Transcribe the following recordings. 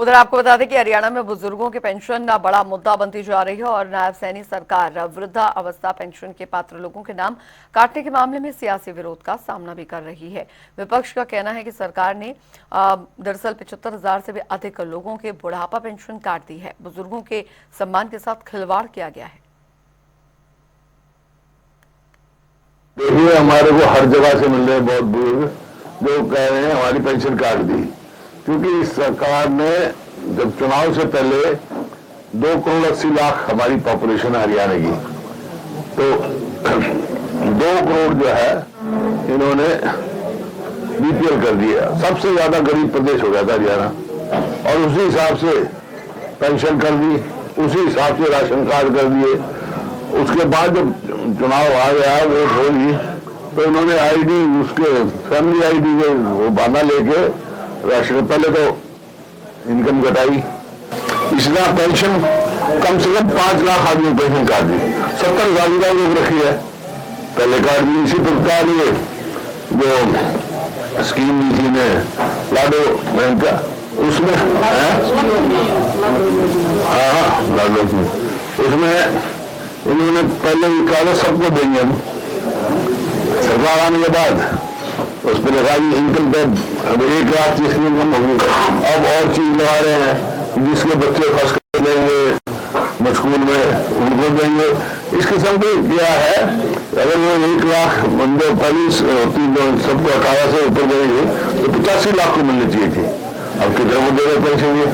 उधर आपको बता दें कि हरियाणा में बुजुर्गों की पेंशन बड़ा मुद्दा बनती जा रही है और नायब सैनी सरकार वृद्धा अवस्था पेंशन के पात्र लोगों के नाम काटने के मामले में सियासी विरोध का सामना भी कर रही है। विपक्ष का कहना है कि सरकार ने दरअसल 75,000 से भी अधिक लोगों के बुढ़ापा पेंशन काट दी है। बुजुर्गों के सम्मान के साथ खिलवाड़ किया गया है। देखिए, हमारे को हर जगह से मिल रहे हैं बहुत बुजुर्ग जो कह रहे हैं हमारी पेंशन काट दी, क्योंकि इस सरकार ने जब चुनाव से पहले 2,80,00,000 हमारी पॉपुलेशन है हरियाणा की, तो 2 करोड़ जो है इन्होंने बीपीएल कर दिया। सबसे ज्यादा गरीब प्रदेश हो गया था हरियाणा, और उसी हिसाब से पेंशन कर दी, उसी हिसाब से राशन कार्ड कर दिए। उसके बाद जब चुनाव आ गया, वोट होगी, तो इन्होंने आईडी, उसके फैमिली आईडी के वो बहाना लेके राशन, पहले तो इनकम घटाई, इसलिए पेंशन कम से कम 5 लाख आदमी पेंशन काट दी। 70,000 लोग रखी है, पहले काट दी। इसी प्रकार ये जो स्कीम दी थी ने लाडो बैंक का, उसमें लाडो उसमें इन्होंने पहले कहा सबको देंगे हम, सरकार आने के बाद उस पर लगा इनकम टैक्स अब 1 लाख 30 इनकम होगी। अब और चीज लगा रहे हैं, जिसके बच्चे फंस कर लेंगे स्कूल में उनको देंगे। इस किस्म की क्या है, अगर वो 1 लाख बंदे पहले सबको 18 से ऊपर देंगे तो 85 लाख को मिलनी चाहिए थी। अब कितने को दे रहे पैसे? ये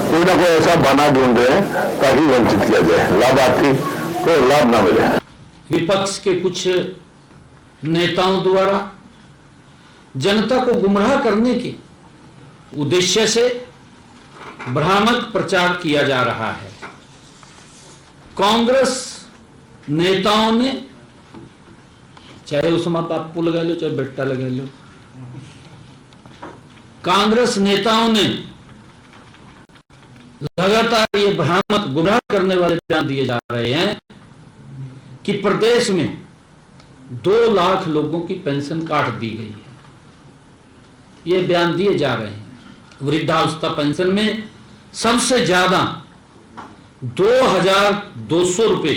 कोई ना कोई ऐसा बना ढूंढ रहे हैं ताकि वंचित किया जाए, लाभार्थी को लाभ ना मिले। विपक्ष के कुछ नेताओं द्वारा जनता को गुमराह करने के उद्देश्य से भ्रामक प्रचार किया जा रहा है। कांग्रेस नेताओं ने, चाहे उसमें बापू लगा लो चाहे बेटा लगा लो, कांग्रेस नेताओं ने लगातार ये भ्रामक गुमराह करने वाले बयान दिए जा रहे हैं कि प्रदेश में 2 लाख लोगों की पेंशन काट दी गई है। ये बयान दिए जा रहे हैं। वृद्धावस्था पेंशन में सबसे ज्यादा 2,200 रुपए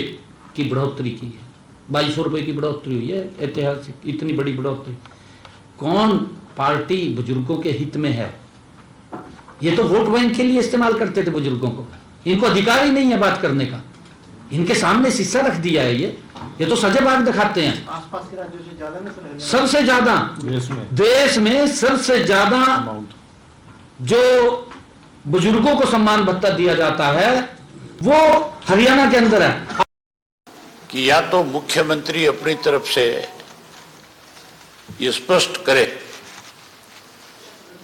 की बढ़ोतरी की है। 2,200 रुपए की बढ़ोतरी हुई है, ऐतिहासिक इतनी बड़ी बढ़ोतरी। कौन पार्टी बुजुर्गों के हित में है? ये तो वोट बैंक के लिए इस्तेमाल करते थे बुजुर्गों को। इनको अधिकार ही नहीं है बात करने का। इनके सामने शीशा रख दिया है। ये तो सजेबाग दिखाते हैं। आसपास के राज्यों से ज्यादा सबसे ज्यादा देश में सबसे ज्यादा जो बुजुर्गों को सम्मान भत्ता दिया जाता है वो हरियाणा के अंदर है। कि या तो मुख्यमंत्री अपनी तरफ से ये स्पष्ट करे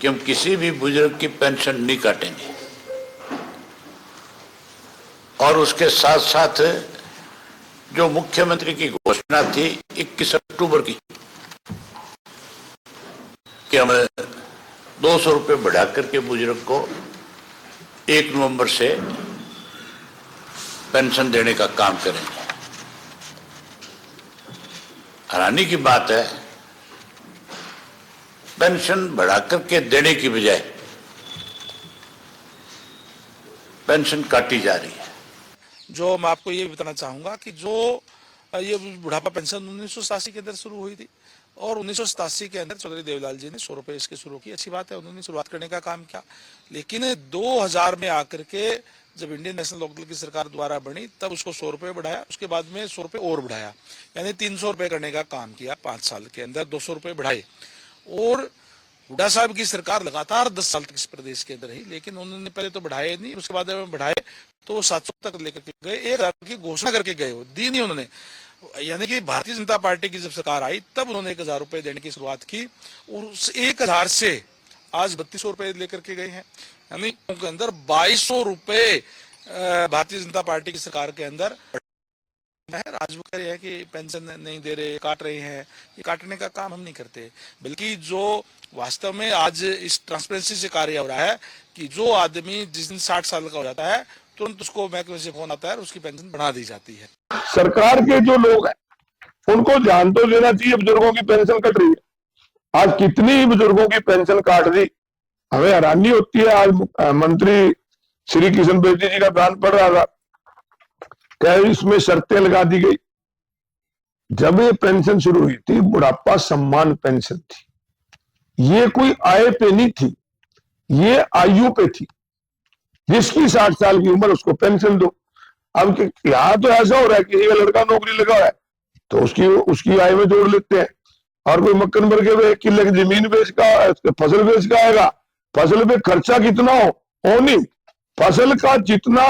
कि हम किसी भी बुजुर्ग की पेंशन नहीं काटेंगे, और उसके साथ साथ जो मुख्यमंत्री की घोषणा थी 21 अक्टूबर की कि हम 200 रुपये बढ़ा करके बुजुर्ग को 1 नवंबर से पेंशन देने का काम करेंगे। हैरानी की बात है, पेंशन बढ़ा करके देने की बजाय पेंशन काटी जा रही है। जो मैं आपको ये बताना चाहूंगा कि जो ये बुढ़ापा पेंशन 1987 के अंदर शुरू हुई थी, और 1987 के अंदर चौधरी देवलाल जी ने 100 रुपए इसके शुरू की। अच्छी बात है, उन्होंने शुरुआत करने का काम किया। लेकिन 2000 में आकर के जब इंडियन नेशनल लोकदल की सरकार द्वारा बनी, तब उसको 100 रुपए बढ़ाया, उसके बाद में 100 रुपए और बढ़ाया, यानी 300 रुपए करने का काम किया। 5 साल के अंदर 200 रुपए बढ़ाए। और हुड्डा साहब की सरकार लगातार 10 साल तक इस प्रदेश के अंदर रही, लेकिन उन्होंने पहले तो बढ़ाए नहीं, उसके बाद में बढ़ाए तो वो 700 तक लेकर के गए। 1,000 की घोषणा करके गए, वो दी नहीं उन्होंने। यानी कि भारतीय जनता पार्टी की जब सरकार आई तब उन्होंने 1,000 रुपए देने की शुरुआत की, और उस 1,000 से आज 3200 रुपए लेकर के गए हैं। यानी के अंदर 2,200 रुपए भारतीय जनता पार्टी की सरकार के अंदर है। आज वो कह रहे हैं कि पेंशन नहीं दे रहे, काट रहे हैं। ये काटने का काम हम नहीं करते, बल्कि जो वास्तव में आज इस ट्रांसपेरेंसी से कार्य हो रहा है कि जो आदमी जिस दिन 60 साल का हो जाता है तुरंत उसको महकमे से फोन आता है और उसकी पेंशन बढ़ा दी जाती है। सरकार के जो लोग हैं उनको ध्यान तो देना चाहिए, बुजुर्गों की पेंशन कट रही है। आज कितनी बुजुर्गों की पेंशन काट दी, हमें हैरानी होती है। आज मंत्री श्री किशन बेदी जी का बयान पढ़ रहा था, कह इसमें शर्तें लगा दी गई। जब ये पेंशन शुरू हुई थी, बुढ़ापा सम्मान पेंशन थी, ये कोई आय पे नहीं थी, ये आयु पे थी। जिसकी 60 साल की उम्र उसको पेंशन दो। अब यहां तो ऐसा हो रहा है कि ये लड़का नौकरी लगा है तो उसकी आय में जोड़ लेते हैं, और कोई मक्कन भर के 1 किले की जमीन बेच का फसल बेच का आएगा। फसल पे खर्चा कितना हो नहीं, फसल का जितना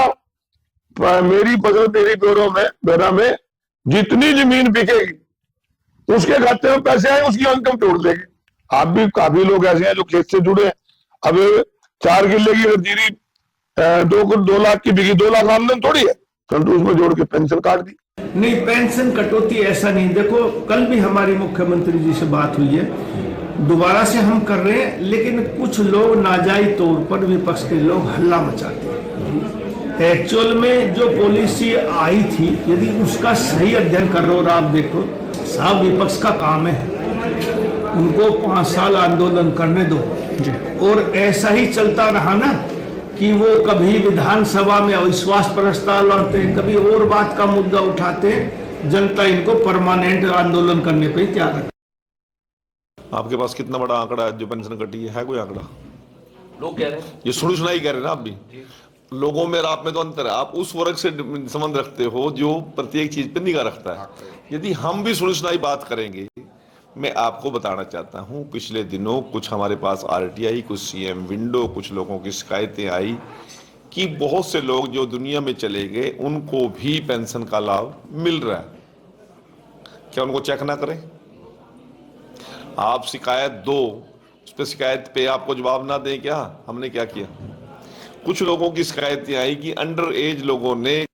मेरी फसल मेरी बेरा में जितनी जमीन बिकेगी उसके खाते में पैसे आए, उसकी इनकम तोड़ देंगे। आप भी काफी लोग ऐसे हैं जो खेत से जुड़े हैं। अब 4 किले की अगर जीरी 2 लाख की बिकी, 2 लाख आमदन थोड़ी है, परंतु उसमें जोड़ के पेंशन काट दी। नहीं, पेंशन कटौती ऐसा नहीं। देखो, कल भी हमारी मुख्यमंत्री जी से बात हुई है, दोबारा से हम कर रहे हैं, लेकिन कुछ लोग नाजायज तौर पर विपक्ष के लोग हल्ला मचाते हैं। एक्चुअल में जो पॉलिसी आई थी, यदि उसका सही अध्ययन कर रहे हो और आप देखो, साहब विपक्ष का काम है, उनको 5 साल आंदोलन करने दो। और ऐसा ही चलता रहा ना कि वो कभी विधानसभा में अविश्वास प्रस्ताव लाते, कभी और बात का मुद्दा उठाते, जनता इनको परमानेंट आंदोलन करने पे तैयार है। आपके पास कितना बड़ा आंकड़ा है जो पेंशन कटी है कोई आंकड़ा? लोग कह रहे हैं, ये सुनी सुनाई कह रहे हैं ना आप भी। लोगों में और आप में तो अंतर है। आप उस वर्ग से संबंध रखते हो जो प्रत्येक चीज पर निगाह रखता है। यदि हम भी सुनी सुनाई बात करेंगे, मैं आपको बताना चाहता हूं, पिछले दिनों कुछ हमारे पास आरटीआई, कुछ सीएम विंडो, कुछ लोगों की शिकायतें आई कि बहुत से लोग जो दुनिया में चले गए उनको भी पेंशन का लाभ मिल रहा है। क्या उनको चेक ना करें? आप शिकायत दो, उस पर शिकायत पे आपको जवाब ना दें क्या? हमने क्या किया? कुछ लोगों की शिकायतें आई कि अंडर एज लोगों ने